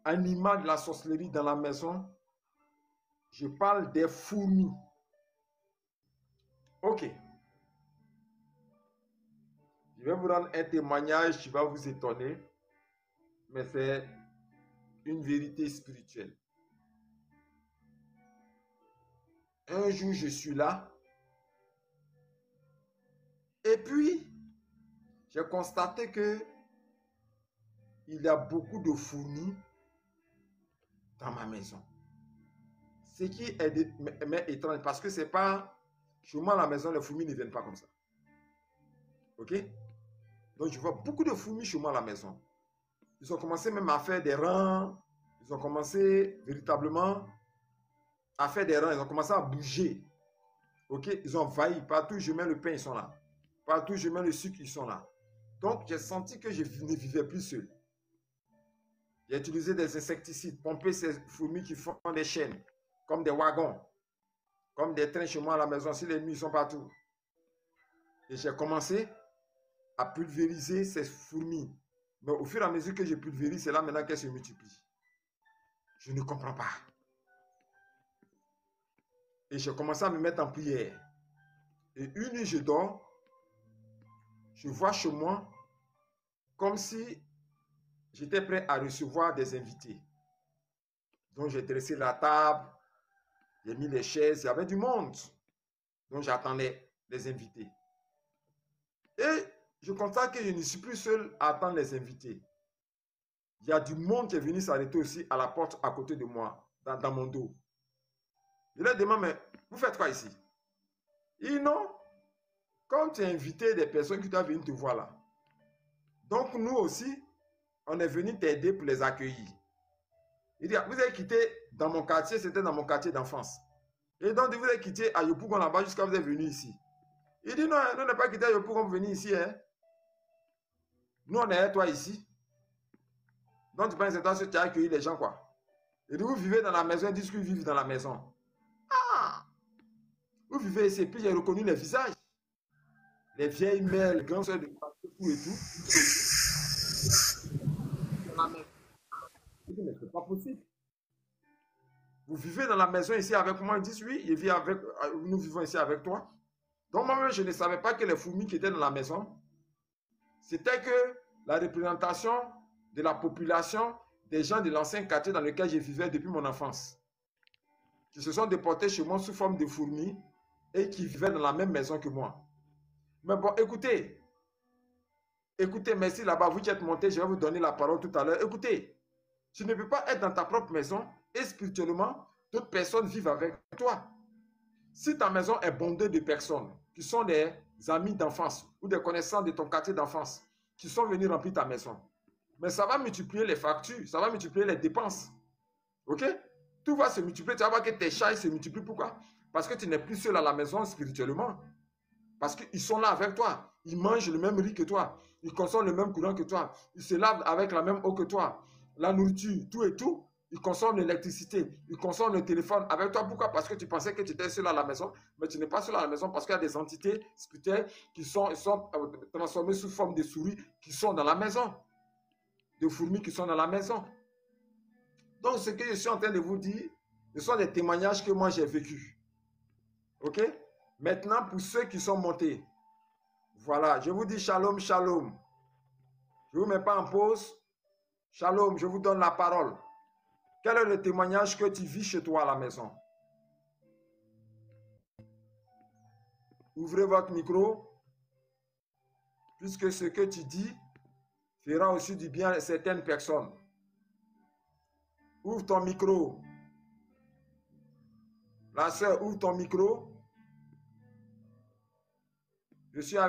animal de la sorcellerie dans la maison, je parle des fourmis. Ok. Je vais vous rendre un témoignage qui va vous étonner, mais c'est une vérité spirituelle. Un jour, je suis là, et puis, j'ai constaté que il y a beaucoup de fourmis dans ma maison. Ce qui est étrange, parce que c'est pas... Chez moi, à la maison, les fourmis ne viennent pas comme ça. Ok? Donc, je vois beaucoup de fourmis chez moi à la maison. Ils ont commencé même à faire des rangs. Ils ont commencé véritablement à faire des rangs. Ils ont commencé à bouger. Ok? Ils ont envahi. Partout où je mets le pain, ils sont là. Partout où je mets le sucre, ils sont là. Donc, j'ai senti que je ne vivais plus seul. J'ai utilisé des insecticides, pompé ces fourmis qui font des chaînes, comme des wagons, comme des trains chez moi à la maison. Si les nuits, ils sont partout. Et j'ai commencé à pulvériser ces fourmis. Mais au fur et à mesure que je pulvérise, c'est là maintenant qu'elles se multiplient. Je ne comprends pas. Et j'ai commencé à me mettre en prière. Et une nuit, je dors. Je vois chez moi comme si j'étais prêt à recevoir des invités. Donc, j'ai dressé la table. J'ai mis les chaises. Il y avait du monde. Donc, j'attendais les invités. Et je constate que je ne suis plus seul à attendre les invités. Il y a du monde qui est venu s'arrêter aussi à la porte à côté de moi, dans mon dos. Je leur demande, mais vous faites quoi ici? Ils disent non, comme tu as invité des personnes qui doivent venir te voir là. Donc nous aussi, on est venu t'aider pour les accueillir. Il dit, vous avez quitté dans mon quartier, c'était dans mon quartier d'enfance. Et donc vous avez quitté à Yopougon là-bas jusqu'à vous êtes venu ici. Il dit non, nous n'avons pas quitté à Yopougon pour venir ici. Hein. Nous on est avec toi ici. Donc tu penses que c'est toi qui as accueilli les gens quoi. Et dit, vous vivez dans la maison, ils disent qu'ils vivent dans la maison. Ah! Vous vivez ici, et puis j'ai reconnu les visages. Les vieilles mères, les grandes soeurs de Fou et tout. Mais c'est pas possible. Vous vivez dans la maison ici avec moi. Ils disent oui, nous vivons ici avec toi. Donc moi-même, je ne savais pas que les fourmis qui étaient dans la maison, c'était que la représentation de la population des gens de l'ancien quartier dans lequel je vivais depuis mon enfance, qui se sont déportés chez moi sous forme de fourmis et qui vivaient dans la même maison que moi. Mais bon, écoutez, merci là-bas, vous qui êtes montés, je vais vous donner la parole tout à l'heure. Écoutez, tu ne peux pas être dans ta propre maison et spirituellement, d'autres personnes vivent avec toi. Si ta maison est bondée de personnes qui sont des amis d'enfance ou des connaissances de ton quartier d'enfance qui sont venus remplir ta maison, mais ça va multiplier les factures, ça va multiplier les dépenses. Ok? Tout va se multiplier. Tu vas voir que tes chats se multiplient. Pourquoi? Parce que tu n'es plus seul à la maison spirituellement. Parce qu'ils sont là avec toi. Ils mangent le même riz que toi. Ils consomment le même courant que toi. Ils se lavent avec la même eau que toi. La nourriture, tout et tout. Ils consomment l'électricité. Ils consomment le téléphone avec toi. Pourquoi? Parce que tu pensais que tu étais seul à la maison. Mais tu n'es pas seul à la maison parce qu'il y a des entités spirituelles qui sont transformées sous forme de souris qui sont dans la maison. De fourmis qui sont dans la maison. Donc, ce que je suis en train de vous dire, ce sont des témoignages que moi j'ai vécus. Ok? Maintenant, pour ceux qui sont montés, voilà, je vous dis shalom, shalom. Je ne vous mets pas en pause. Shalom, je vous donne la parole. Quel est le témoignage que tu vis chez toi à la maison? Ouvrez votre micro, puisque ce que tu dis fera aussi du bien à certaines personnes. Ouvre ton micro. La sœur, ouvre ton micro. Je suis avec